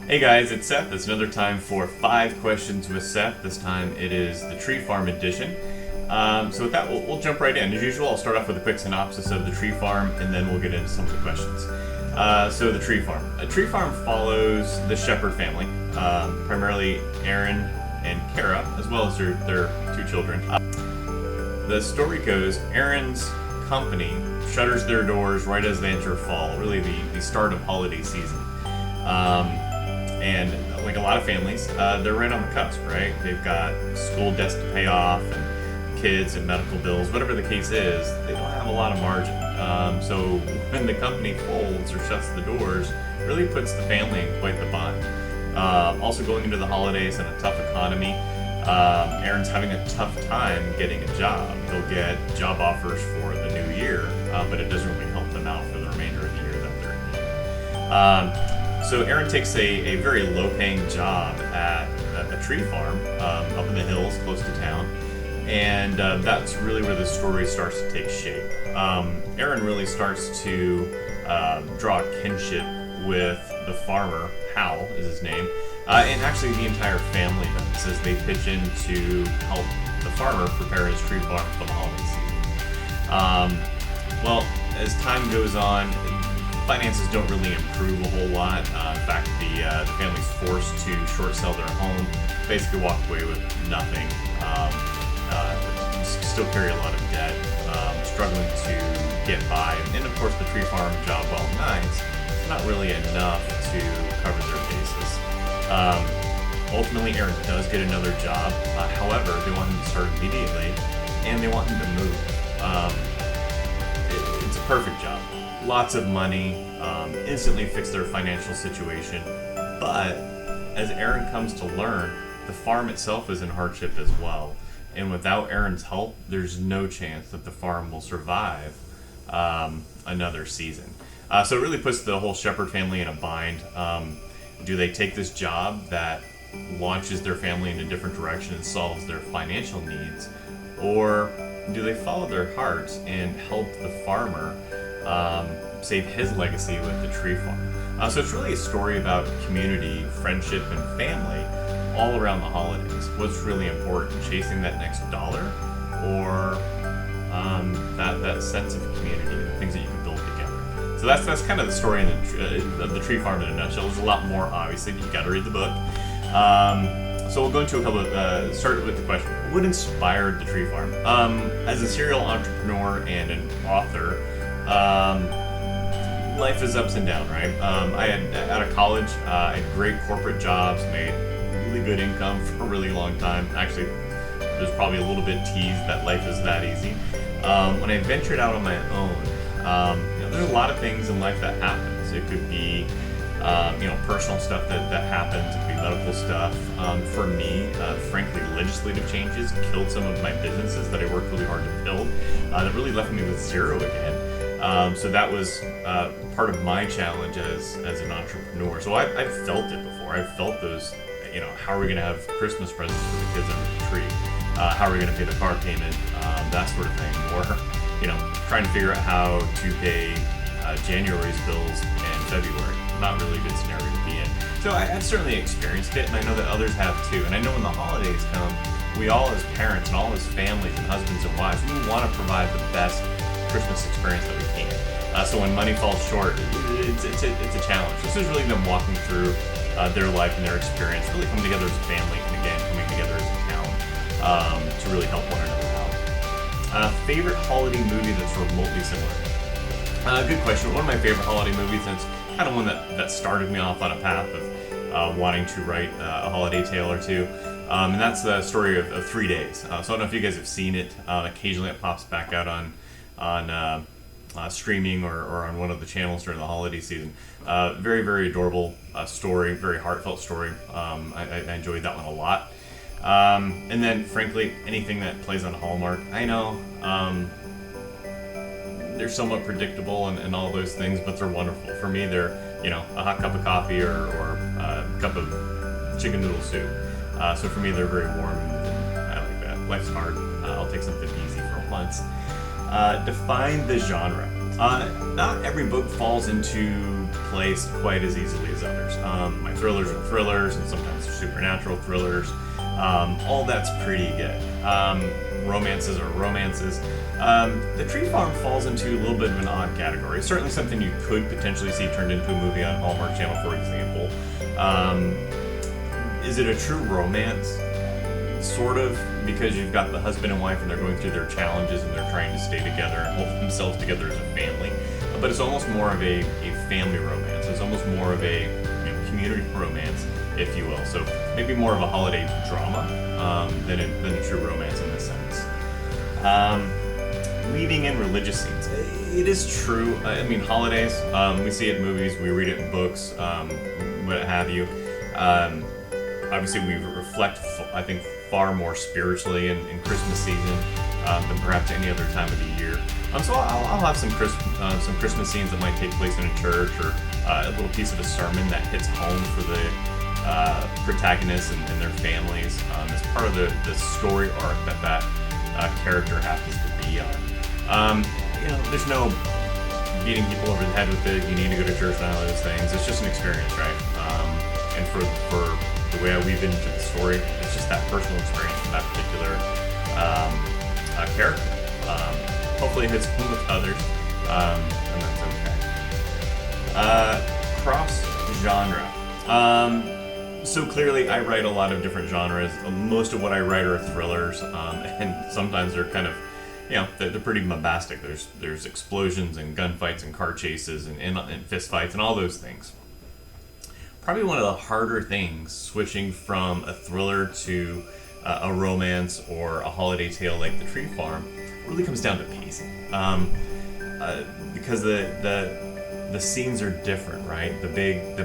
Hey guys, it's Seth. It's another time for 5 questions with Seth. This time it is the Tree Farm edition. So with that, we'll jump right in. As usual, I'll start off with a quick synopsis of the tree farm, and then we'll get into some of the questions. So the tree farm. A tree farm follows the Shepherd family, primarily Aaron and Kara, as well as their two children. The story goes, Aaron's company shutters their doors right as they enter fall, really the start of holiday season. And like a lot of families, they're right on the cusp, right? They've got school debts to pay off and kids and medical bills, whatever the case is, they don't have a lot of margin. So when the company folds or shuts the doors, it really puts the family in quite the bind. Also going into the holidays and a tough economy, Aaron's having a tough time getting a job. He'll get job offers for the new year, but it doesn't really help them out for the remainder of the year that they're in. So Aaron takes a very low-paying job at a tree farm up in the hills close to town, and that's really where the story starts to take shape. Aaron really starts to draw a kinship with the farmer, Hal is his name, and actually the entire family does, as they pitch in to help the farmer prepare his tree farm for the holiday season. Well, as time goes on, finances don't really improve a whole lot. In fact, the family's forced to short sell their home, basically walk away with nothing. Still carry a lot of debt, struggling to get by. And of course, the tree farm job, while nice, it's not really enough to cover their bases. Ultimately, Aaron does get another job. However, they want him to start immediately, and they want him to move. It's a perfect job. Lots of money, instantly fix their financial situation. But as Aaron comes to learn, the farm itself is in hardship as well. And without Aaron's help, there's no chance that the farm will survive another season. So it really puts the whole Shepherd family in a bind. Do they take this job that launches their family in a different direction and solves their financial needs? Or do they follow their hearts and help the farmer save his legacy with the tree farm? So it's really a story about community, friendship, and family all around the holidays. What's really important, chasing that next dollar, or that sense of community and things that you can build together. So that's kind of the story of the tree farm in a nutshell. There's a lot more, obviously, but you got to read the book. So we'll go into a couple of, start with the question, what inspired the tree farm? As a serial entrepreneur and an author, life is ups and down, right? I had, out of college, I had great corporate jobs, made really good income for a really long time. Actually, there's probably a little bit teased that life is that easy. When I ventured out on my own, there's a lot of things in life that happens. It could be personal stuff that happens. It could be medical stuff. For me, frankly, legislative changes killed some of my businesses that I worked really hard to build. That really left me with zero again. So that was part of my challenge as an entrepreneur. So I've felt it before. I've felt those, how are we going to have Christmas presents for the kids under the tree? How are we going to pay the car payment? That sort of thing. Or, trying to figure out how to pay January's bills and February. Not really a good scenario to be in. So I've certainly experienced it, and I know that others have too. And I know when the holidays come, we all as parents and all as families and husbands and wives, we want to provide the best Christmas experience that we can. So when money falls short, it's a challenge. This is really them walking through their life and their experience, really coming together as a family, and again, coming together as a town to really help one another out. Favorite holiday movie that's remotely similar? Good question. One of my favorite holiday movies, and it's kind of one that started me off on a path of wanting to write a holiday tale or two. And that's the story of 3 Days. So I don't know if you guys have seen it. Occasionally it pops back out on streaming or on one of the channels during the holiday season. Very, very adorable story, very heartfelt story. I enjoyed that one a lot. And then, frankly, anything that plays on Hallmark, I know they're somewhat predictable and all those things, but they're wonderful. For me, they're a hot cup of coffee or a cup of chicken noodle soup. So for me, they're very warm, and I like that. Life's hard. I'll take something easy for once. Define the genre. Not every book falls into place quite as easily as others. My thrillers are thrillers, and sometimes they're supernatural thrillers. All that's pretty good. Romances are romances. The Tree Farm falls into a little bit of an odd category. Certainly something you could potentially see turned into a movie on Hallmark Channel, for example. Is it a true romance? Sort of, because you've got the husband and wife and they're going through their challenges and they're trying to stay together and hold themselves together as a family. But it's almost more of a family romance. It's almost more of a community romance, if you will. So maybe more of a holiday drama than a true romance in this sense. Weaving in religious scenes. It is true. I mean, holidays, we see it in movies, we read it in books, what have you. Obviously, we reflect, I think, far more spiritually in Christmas season than perhaps any other time of the year. So I'll have some Christmas scenes that might take place in a church, or a little piece of a sermon that hits home for the protagonists and their families as part of the story arc that character happens to be on. There's no beating people over the head with it. You need to go to church and all those things. It's just an experience, right? And for the way I weave into the story, it's just that personal experience for that particular character. Hopefully it hits home with others, and that's okay. Cross genre. So clearly I write a lot of different genres. Most of what I write are thrillers, and sometimes they're kind of, they're pretty bombastic. There's explosions and gunfights and car chases and fist fights and all those things. Probably one of the harder things switching from a thriller to a romance or a holiday tale like The Tree Farm really comes down to pacing, because the scenes are different, right? The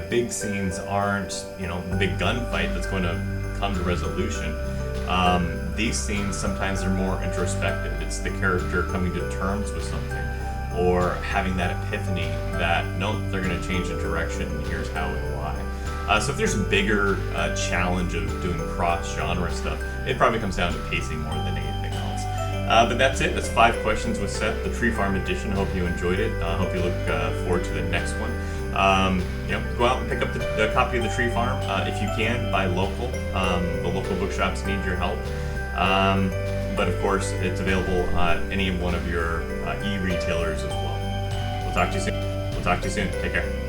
big scenes aren't the big gunfight that's going to come to resolution. These scenes sometimes are more introspective. It's the character coming to terms with something, or having that epiphany that they're going to change the direction, and here's how and why. So if there's a bigger challenge of doing cross-genre stuff, it probably comes down to pacing more than anything else. But that's it. That's 5 questions with Seth, the Tree Farm edition. Hope you enjoyed it. Hope you look forward to the next one. Go out and pick up the copy of the Tree Farm if you can. Buy local. The local bookshops need your help. But of course, it's available at any one of your e-retailers as well. We'll talk to you soon. Take care.